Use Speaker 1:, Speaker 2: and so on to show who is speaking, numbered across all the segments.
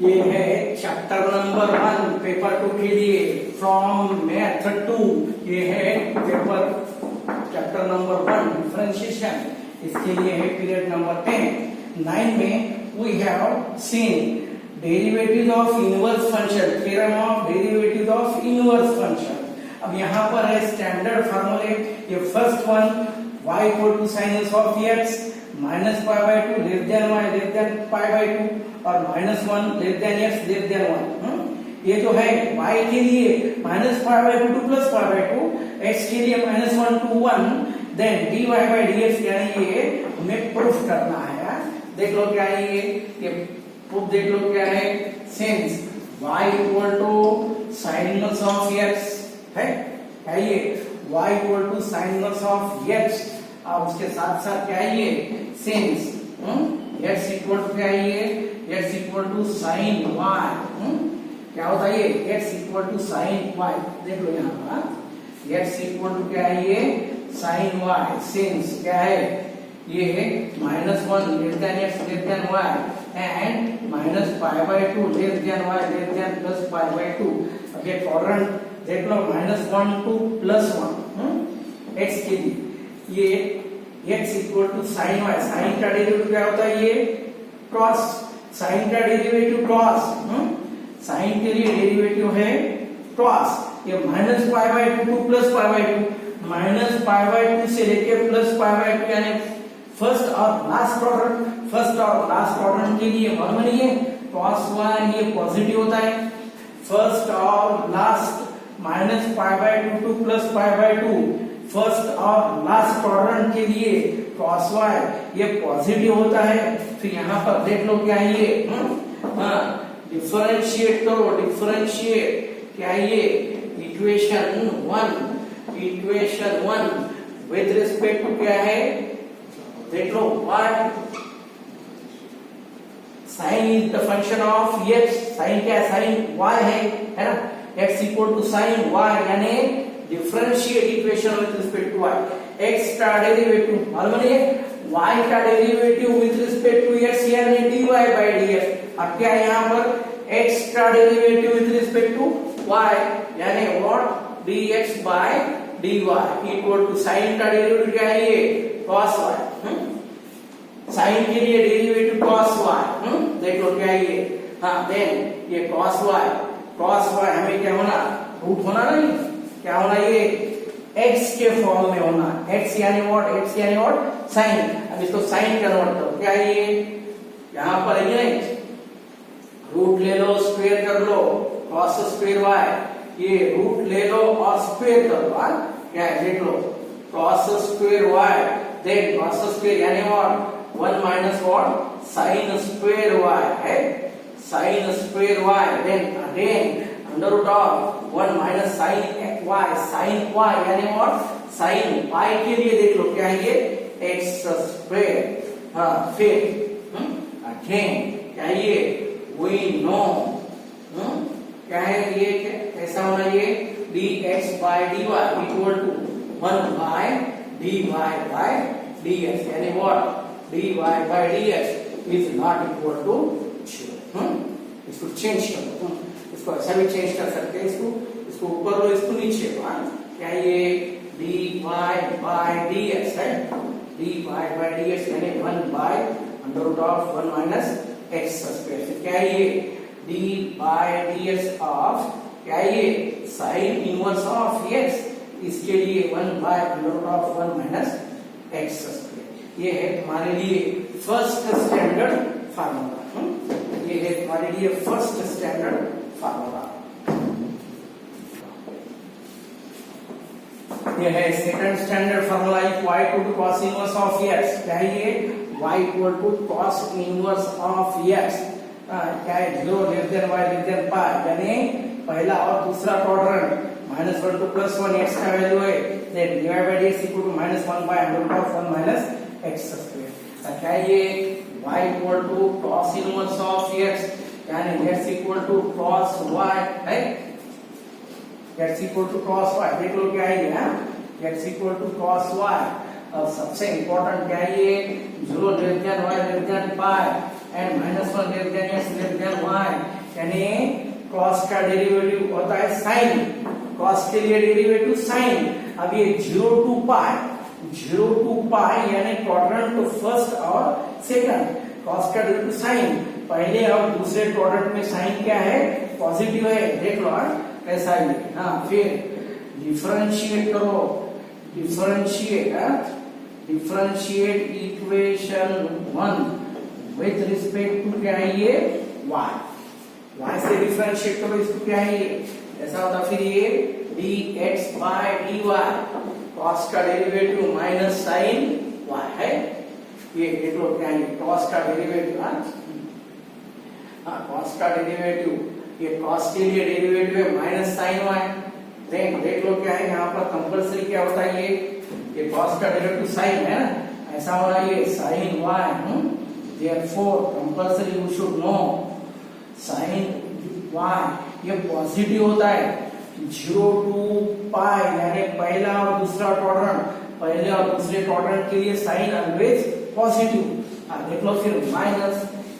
Speaker 1: ये है chapter number 1 paper 2 के लिए फ्रॉम मैथ 2। ये है पेपर चैप्टर नंबर 1 डिफरेंशिएशन, इसके लिए है पीरियड नंबर 10। 9 में we have seen derivative of inverse function, theorem of derivative of inverse function. अब यहाँ पर है स्टैंडर्ड फार्मूले। ये first one y equal to sine of x minus pi by 2 less than y less than pi by 2 और minus 1 less than x less than 1। ये जो है y के लिए minus pi by 2 to plus pi by 2, x के लिए minus 1 to 1, then dy by dx, यानी ये हमें प्रूफ करना है। देख लो क्या है ये प्रूफ देख लो क्या है। Since y equal to sine of x है ये y equal to sine of x, और उसके साथ साथ क्या है ये सिंस x इक्वल टू क्या है ये x equal to sine y। क्या होता है ये x equal to sine y। देख लो यहाँ पर x इक्वल टू क्या है ये साइन y। सिंस क्या है ये minus 1 less than x less than y and minus pi by 2 less than y less than plus pi by 2। अब ये क्वाड्रेंट देख लो माइनस 1 टू प्लस 1 x के लिए ये x equal to sine y। Sine का डेरिवेटिव क्या होता है ये कॉस। साइन का डेरिवेटिव कॉस, साइन के लिए डेरिवेटिव है कॉस। ये minus pi by 2 to plus pi by 2, minus pi by 2 से लेके प्लस पाई बाय 2, यानी फर्स्ट और लास्ट क्वाड्रेंट। फर्स्ट और लास्ट क्वाड्रेंट के लिए नॉर्मली ये cos y ये पॉजिटिव होता है। फर्स्ट और last minus pi by 2 to plus pi by 2, first और लास्ट क्वाड्रेंट के लिए cos y ये पॉजिटिव होता है। फिर यहाँ पर देख लो क्या है ये डिफरेंशिएट करो। डिफरेंशिएट क्या है ये इक्वेशन 1 विद रिस्पेक्ट टू क्या है देख लो what sine is the function of x। Sine क्या है साइन y है ना। x equal to sine y यानी differentiate equation with respect to y। x का डेरिवेटिव मालूम है y का derivative with respect to x यानी dy बाय dx। अब क्या है यहाँ पर x का derivative with respect to y यानी what dx by dy equal to sine का डेरिवेटिव क्या है ये cos y। साइन के लिए डेरिवेटिव cos y देख लो क्या है ये देन ये cos y हमें क्या होना रूट होना नहीं, क्या होना ये x के फॉर्म में होना। x यानी व्हाट साइन। अब इसको साइन कन्वर्ट करो क्या है ये यहाँ पर है नहीं, रूट ले लो स्क्वायर कर लो cos स्क्वायर y, ये रूट ले लो और स्क्वायर कर लो क्या है देख लो cos स्क्वायर y, देन cos स्क्वायर यानी what 1 minus what sine square y है sine square y, then again under root of 1 minus sine y। Sine y यानी व्हाट साइन y के लिए देख लो क्या है ये x स्क्वायर। फिर अगेन क्या है ये वी नो क्या है ये कैसा होना ये dx by dy equal to 1 by dy by dx, यानी what dy by dx is not equal to 0। इसको चेंज करो, इसको ऐसा भी चेंज कर सकते हैं, इसको ऊपर लो इसको नीचे लो। क्या ये dy बाय dx है dy बाय dx यानी 1 by under root of 1 minus x square. क्या है ये dy बाय dx ऑफ क्या है ये साइन इनवर्स ऑफ x, इसके लिए 1 by under root of 1 minus x square. ये है हमारे लिए फर्स्ट स्टैंडर्ड फार्मूला। ये है हमारे लिए फर्स्ट स्टैंडर्ड फार्मूला। ये है second standard formula y equal to cos inverse of x। क्या है ये y equal to cos inverse of x क्या है 0 less than y less than pi, यानी पहला और दूसरा quadrant minus 1 to plus 1 x का वैल्यू है, then dy by dx equal to minus 1 by under root of 1 minus x square. क्या है ये y equal to cos inverse of x यानी x equal to cos y है, x equal to cos y। देख लो क्या है ये x equal to cos y। और सबसे इंपॉर्टेंट क्या है ये 0 less than y less than pi and -1 less than x less than y, यानी cos का डेरिवेटिव होता है sin, cos के लिए डेरिवेटिव sin। अब ये 0 to pi यानी क्वाड्रेंट फर्स्ट और सेकंड, cos का डेरिवेटिव sin पहले और दूसरे क्वाड्रेंट में साइन क्या है, पॉजिटिव है, देख लो ऐसा ही। हाँ, फिर डिफरेंशिएट करो, differentiate equation 1 with respect to क्या है ये y से डिफरेंशिएट करो, इसको क्या है ये ऐसा होता, फिर ये dx by dy, cos का डेरिवेटिव माइनस साइन y है, ये देख लो क्या है cos का डेरिवेटिव। cos का डेरिवेटिव, ये cos के लिए डेरिवेटिव है माइनस साइन y। देख लो क्या है यहाँ पर कंपल्सरी क्या होता है, ये cos का डेरिवेटिव साइन है ना, ऐसा हो रहा है ये sine y। therefore compulsory you should know sine y ये पॉजिटिव होता है 0 to pi, यानी पहला और दूसरा क्वाड्रेंट, पहले और दूसरे क्वाड्रेंट के लिए साइन ऑलवेज पॉजिटिव। देख लो फिर माइनस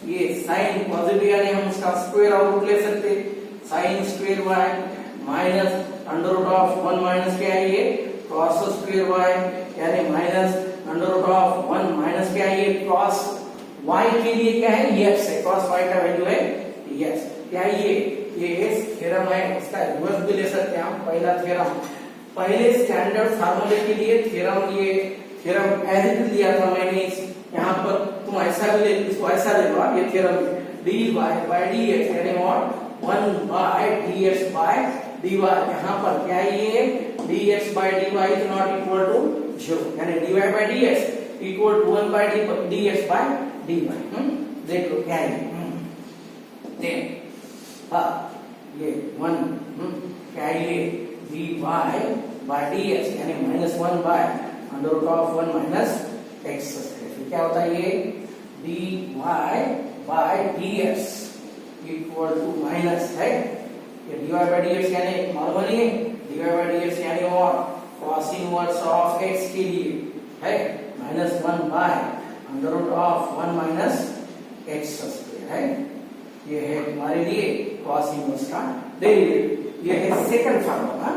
Speaker 1: ये साइन पॉजिटिव यानी हम उसका स्क्वायर आउट ले सकते, sine square y minus under root of 1 minus क्या है ये cos स्क्वायर y, यानी minus under root of 1 minus क्या है ये cos y के लिए क्या है x है, cos y का वैल्यू है x। क्या ये थ्योरम है, इसका रिवर्स भी ले सकते हैं हम। पहला थ्योरम, पहले स्टैंडर्ड फार्मूले के लिए थ्योरम, ये थ्योरम एज इट दिया था मैंने, यहाँ पर तुम ऐसा भी ले, इसको ऐसा ले लो, ये थ्योरम dy by dx यानी what 1 by dx by dy। यहाँ पर क्या है ये dx by dy is not equal to 0, यानी dy by dx equal to 1 by dx by dy। देख लो क्या है ये 1 क्या है ये dy by dx यानी -1 by under root of 1 minus x square. क्या होता है ये dy by dx equal to minus है, ये dy by dx यानी मालूम नहीं है, dy by dx यानी और cos इनवर्स ऑफ x के लिए है -1 by under root of 1 minus x square है। ये है हमारे लिए cos इनवर्स का डेरिवेटिव। ये है सेकंड फार्मूला,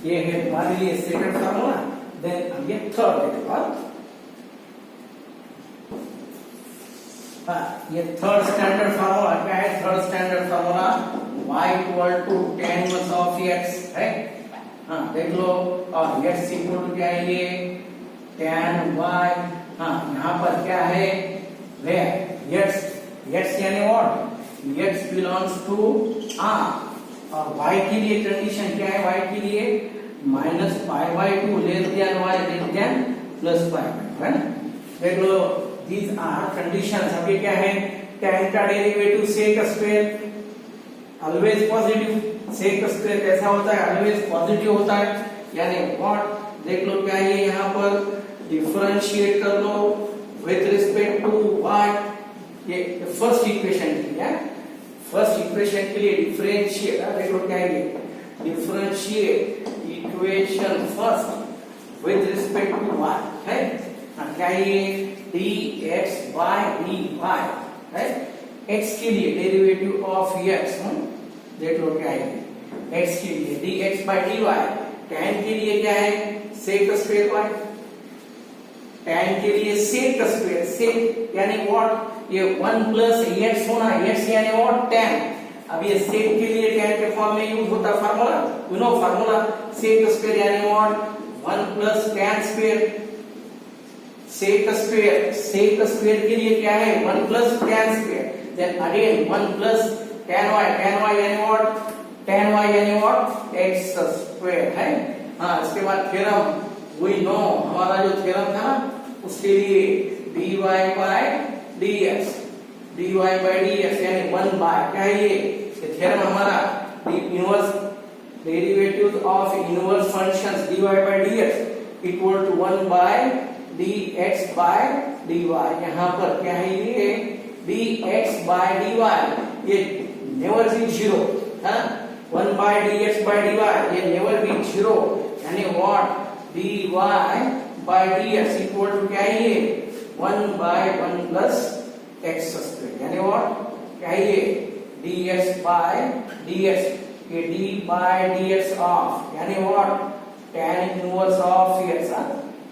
Speaker 1: ये है हमारे लिए सेकंड फार्मूला। देन अब ये थर्ड देखो, ये थर्ड स्टैंडर्ड फार्मूला क्या है, third standard formula y equal to tan inverse of x है। देख लो, और x इक्वल टू क्या है ये tan y। यहाँ पर क्या है x यानी what x belongs to r, और y के लिए कंडीशन क्या है, y के लिए -π/2 less than y less than +π/2 है ना। देख लो these are conditions। अब ये क्या है, tan का derivative sec square always positive, sec square कैसा होता है, ऑलवेज पॉजिटिव होता है, यानी व्हाट देख लो क्या है ये यहाँ पर डिफरेंशिएट कर लो विथ रिस्पेक्ट टू y। ये फर्स्ट इक्वेशन के लिए, फर्स्ट इक्वेशन के लिए डिफरेंशिएट, देखो क्या है ये differentiate equation first with respect to y है। क्या ये dx by dy है, x के लिए डेरिवेटिव ऑफ x। देख लो क्या है x के लिए dx by dy, tan के लिए क्या है sec स्क्वायर y, tan के लिए sec स्क्वायर, sec यानी व्हाट ये 1 प्लस x होना, x यानी व्हाट tan। अब ये sec के लिए tan के फॉर्म में यूज होता formula, you know formula sec square यानी what 1 plus tan square, sec square के लिए क्या है 1 plus tan square, then again 1 plus tan y यानी व्हाट tan y यानी व्हाट x स्क्वायर है। इसके बाद थ्योरम वी नो, हमारा जो थ्योरम था उसके लिए dy by dx यानी 1 बाय क्या है ये थ्योरम हमारा inverse derivative of inverse functions dy by dx equal to 1 by dx by dy। यहाँ पर क्या है ये dx by dy ये never be 0, 1 by dx by dy ये नेवर बी 0, यानी what dy by dx equal to क्या है ये 1 by 1 प्लस x स्क्वायर, यानी व्हाट ये dx by dx, ये d by dx ऑफ यानी what tan inverse of x,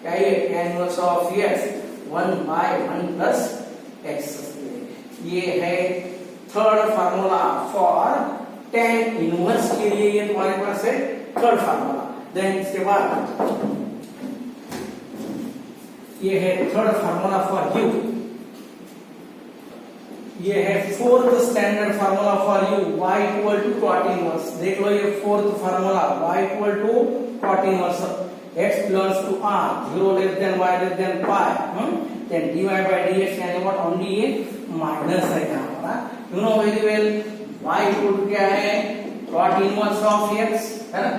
Speaker 1: क्या ये tan inverse of x 1 by 1 plus x square. ये है third formula for tan inverse के लिए, ये तुम्हारे पास है थर्ड फार्मूला। देन इसके बाद ये है थर्ड फार्मूला फॉर u, ये है fourth standard formula for u, y equal to cot inverse. देख लो ये fourth formula, y equal to cot inverse, x belongs to r, 0 less than y less than pi, then dy by dx यानी what only ये minus है यहाँ पर। You know very well y equal to क्या है cot inverse of x, है ना,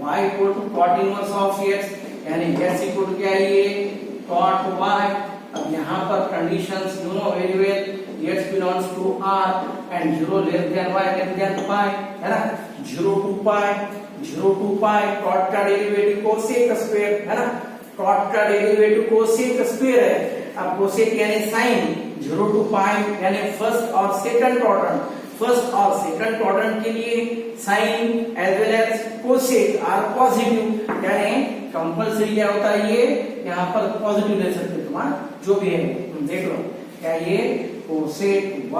Speaker 1: y equal to cot inverse of x यानी x इक्वल टू क्या है ये cot y। अब यहाँ पर conditions you know very well, x belongs to r and 0 less than y less than pi, है ना, 0 to pi cot का डेरिवेटिव कोसेक स्क्वायर, है ना, cot का डेरिवेटिव कोसेक स्क्वायर है। अब कोसेक यानी साइन, 0 to pi यानी फर्स्ट और सेकंड क्वाड्रेंट, फर्स्ट और सेकंड क्वाड्रेंट के लिए sine as well as cosec are positive, यानी कंपल्सरी क्या होता है ये यहाँ पर पॉजिटिव ले सकते तुम्हारा जो भी है। देख लो क्या ये कोसेक y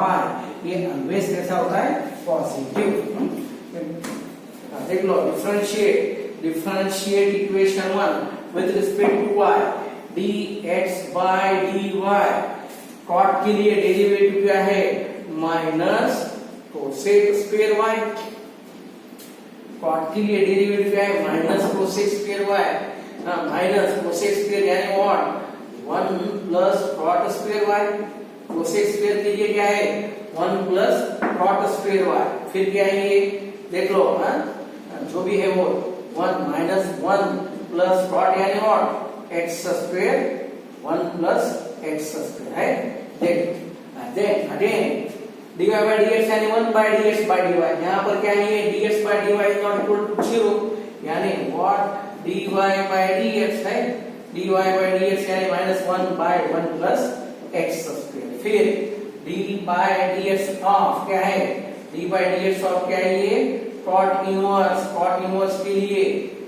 Speaker 1: ये ऑलवेज कैसा होता है पॉजिटिव। देख लो differentiate equation 1 with respect to y, dx by dy, cot के लिए डेरिवेटिव क्या है minus cosec square y, cot के लिए डेरिवेटिव क्या है minus cosec square y, minus cosec square यानी what 1 plus cot square y, cosec square के लिए क्या है 1 प्लस cot स्क्वायर y, फिर क्या है ये देख लो जो भी है वो 1 माइनस 1 प्लस cot यानी what x square 1 plus x square है। देख अगेन dy by dx यानी 1 by dx by dy, यहाँ पर क्या है ये dx by dy is not equal to 0 यानी what dy by dx है, dy by dx यानी minus 1 by 1 plus x square. फिर d by dx ऑफ क्या है, d by dx ऑफ क्या है ये cot इनवर्स के लिए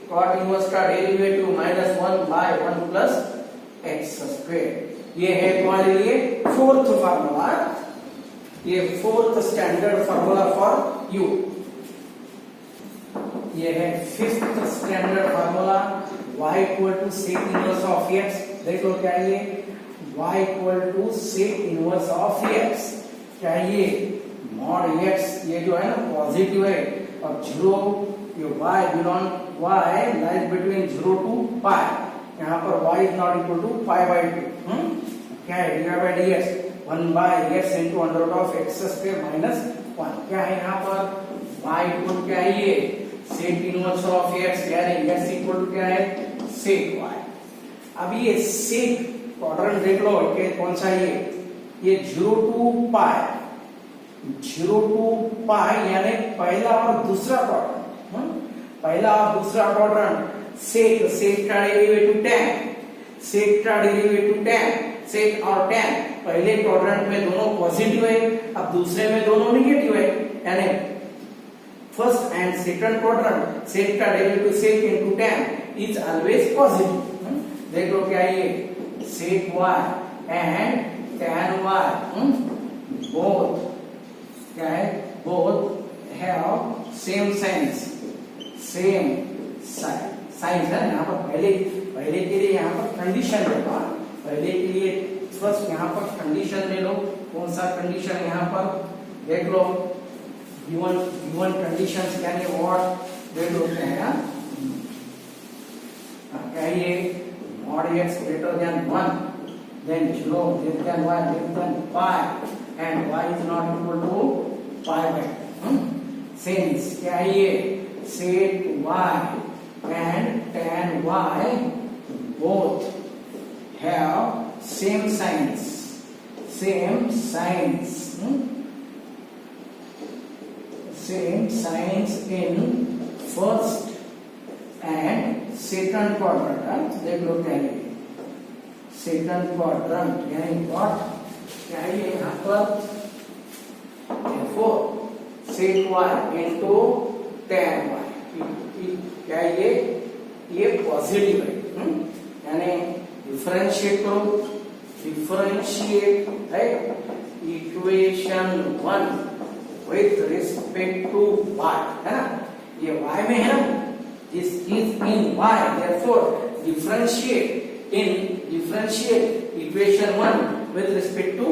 Speaker 1: cot इनवर्स का derivative minus 1 by 1 plus x square. ये है तुम्हारे लिए फोर्थ फार्मूला, ये fourth standard formula for u। ये है fifth standard formula y equal to sec inverse of x। देखो क्या ये y equal to sec inverse of x, क्या ये मॉड x ये जो है ना पॉजिटिव है और 0 ये y lies between 0 to pi, यहाँ पर y is not equal to pi by 2, क्या है dy by dx 1 by x into under root of x square minus 1, क्या है यहाँ पर y इक्वल क्या है ये sec इनवर्स ऑफ x, यानी x इक्वल क्या है sec y। अब ये sec क्वाड्रेंट देख लो कि कौन सा ये 0 to pi यानी पहला और दूसरा क्वाड्रेंट, पहला और दूसरा क्वाड्रेंट sec का डेरिवेटिव tan, sec का डेरिवेटिव tan, sec और tan पहले क्वाड्रेंट में दोनों पॉजिटिव है, अब दूसरे में दोनों नेगेटिव है, यानी first and second quadrant sec का derivative sec into tan is always positive. देख लो क्या ये sec y and tan y both क्या है both have same signs है। यहाँ पर पहले के लिए यहाँ पर कंडीशन लेगा, पहले के लिए फर्स्ट यहाँ पर कंडीशन ले लो, कौन सा कंडीशन यहाँ पर देख लो गिवन कंडीशंस यानी व्हाट देख लो क्या है क्या ये mod x greater than 1 then 0 less than y less than pi and y is not equal to pi by 2, since क्या ये sec y and tan y both have same signs in first and second quadrant। देख लो क्या है second quadrant यानी what क्या है यहाँ पर cosec y into ten y. क्या ये पॉजिटिव है, यानी डिफरेंशिएट करो, डिफरेंशिएट है equation 1 with respect to what, है ना, ये y में है ना, this is in y, therefore differentiate equation 1 with respect to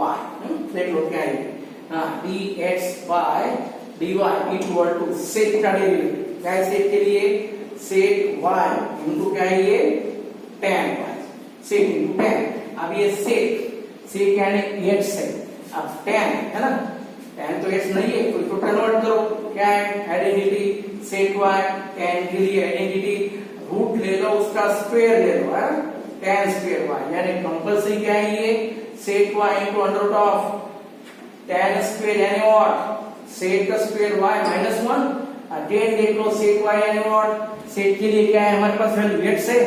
Speaker 1: y। देख लो क्या है, dx by dy equal to sec का डेरिवेटिव, क्या है सेक के लिए, सेक y इनटू क्या है ये tan y, सेक इनटू tan। अब ये सेक यानी x है, अब tan है ना, tan तो x नहीं है, तो कन्वर्ट करो, क्या है आइडेंटिटी सेक y, tan के लिए आइडेंटिटी रूट ले लो, उसका स्क्वायर ले लो, है tan स्क्वायर y, यानी कंपल्सरी क्या है ये sec y into under root of tan square यानी what sec square y minus 1। Again देख लो सेक y यानी व्हाट, सेक के लिए क्या है हमारे पास वैल्यू x है,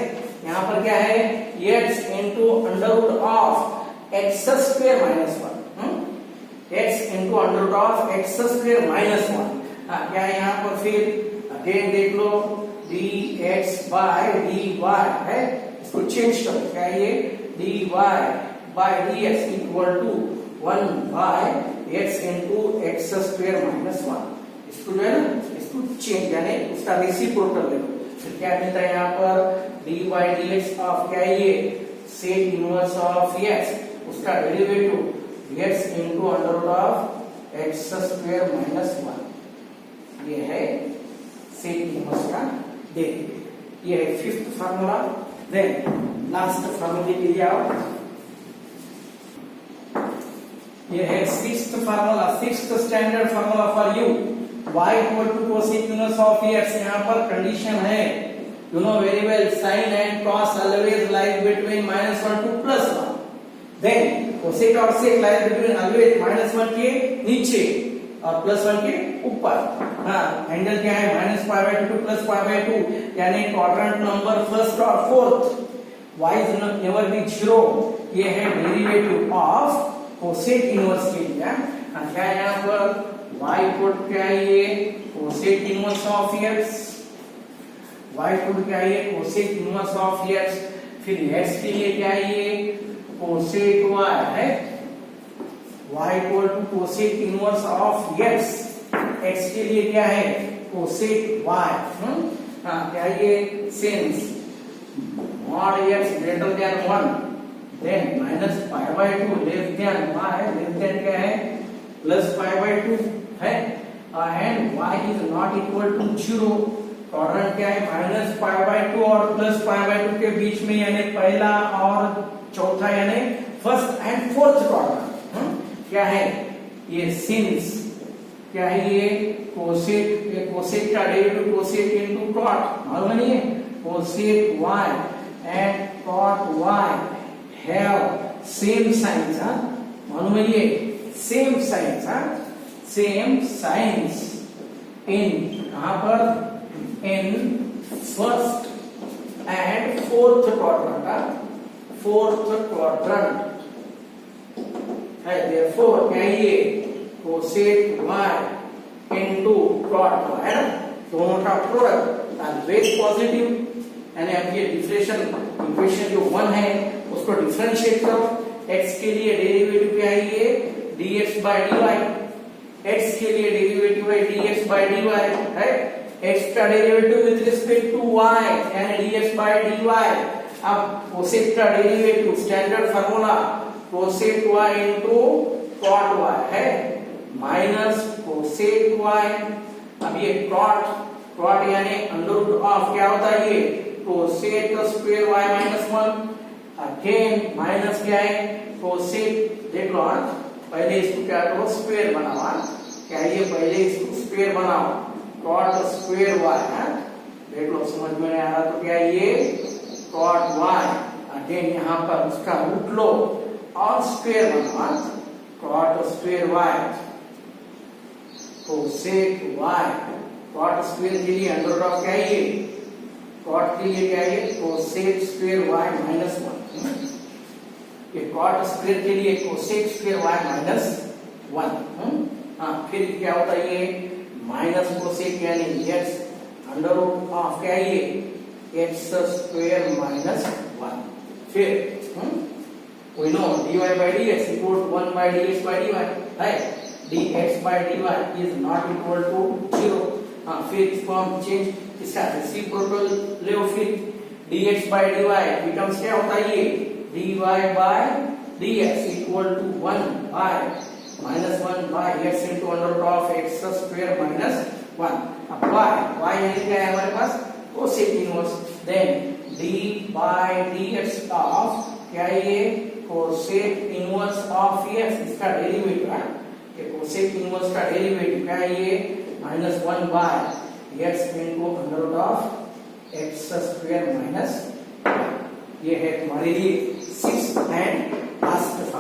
Speaker 1: यहाँ पर क्या है x into under root of x square minus 1, x into under root of x square minus 1। क्या है यहाँ पर फिर अगेन देख लो dx बाय dy है, इसको चेंज करो, क्या है ये dy by dx equal to 1 by x into x square minus 1। इसको जो है ना, इसको चेंज यानी उसका रेसिप्रोकल ले लो, फिर क्या मिलता है यहाँ पर dy dx ऑफ क्या है ये सेक इनवर्स ऑफ x, उसका derivative x into under root of x square minus 1, ये है सेक इनवर्स का डेरिवेटिव। ये है फिफ्थ फार्मूला। देन लास्ट फार्मूले के लिए आओ, ये है sixth formula, sixth standard formula for you, y equal to cosec inverse of x। यहाँ पर कंडीशन है, you know very well, sine and cos always lies between -1 to +1, then cosec और सेक लाइज बिटवीन ऑलवेज -1 के नीचे और +1 के ऊपर। हाँ, एंगल क्या है -π/2 टू +π/2, यानी क्वाड्रेंट नंबर फर्स्ट और fourth, y is never be 0। ये है डेरिवेटिव ऑफ कोसेक इनवर्स के लिए। क्या है यहाँ पर y इक्वल क्या है ये cosec inverse of x, y equal क्या है ये कोसेक इनवर्स ऑफ x, फिर x के लिए क्या है ये कोसेक y है, y equal to cosec inverse of x, x के लिए क्या है कोसेक y। क्या ये since mod x greater than 1 then -π/2 less than y less than क्या है +π/2 है, and y is not equal to 0, quadrant क्या है -π/2 और +π/2 के बीच में, यानी पहला और चौथा यानी फर्स्ट एंड फोर्थ क्वाड्रेंट। क्या है ये सिंस, क्या है ये कोसेक का डेरिवेटिव कोसेक इनटू कॉट, मालूम नहीं है, cosec y and cot y have same signs, मालूम है ये same signs, same signs in कहां पर in first and fourth quadrant, fourth quadrant है, therefore क्या ये cosec y into cot y है ना, दोनों का प्रोडक्ट ऑलवेज पॉजिटिव, यानी अब ये डिफरेंशियल इक्वेशन जो 1 है उसको डिफरेंशिएट करो, x के लिए डेरिवेटिव क्या है ये dx by dy, x के लिए डेरिवेटिव है dx by dy है, x का derivative with respect to y यानी dx by dy। अब कोसेक का derivative standard formula cosec y into cot y है माइनस कोसेक y। अब ये कॉट यानी अंडर रूट ऑफ क्या होता है ये cosec square y minus 1, again minus क्या है कोसेक, देख लो पहले इसको क्या करो स्क्वायर बनाओ, क्या ये पहले इसको स्क्वायर बनाओ, कॉट स्क्वायर y है, देख लो समझ में आ रहा, तो क्या ये कॉट y, अगेन यहाँ पर उसका रूट लो और स्क्वायर बनाओ, cot square y cosec y, cot square के लिए अंडर रूट ऑफ क्या है ये कॉट के लिए क्या है कोसेक स्क्वायर y माइनस 1, ये कॉट स्क्वायर के लिए कोसेक स्क्वायर y माइनस 1। हाँ, फिर क्या होता है ये माइनस कोसेक यानी एक्स अंडर रूट ऑफ क्या है ये एक्स स्क्वायर माइनस 1। फिर we know dy by dx equal to 1 by dx by dy, right? dx by dy is not equal to 0। हाँ, फिर इसको हम चेंज इसका रेसिप्रोकल ले लो। फिर dx by dy becomes क्या होता है ये dy by dx equal to 1 by minus 1 by x into under root of x square minus 1। अब y यानी क्या है हमारे पास cosec inverse, then d by dx of क्या है ये कोसेक इनवर्स ऑफ x, इसका डेरिवेटिव है ये कोसेक इनवर्स का डेरिवेटिव क्या है ये -1 by x into under root of x square minus 1। ये है तुम्हारे लिए 6th एंड लास्ट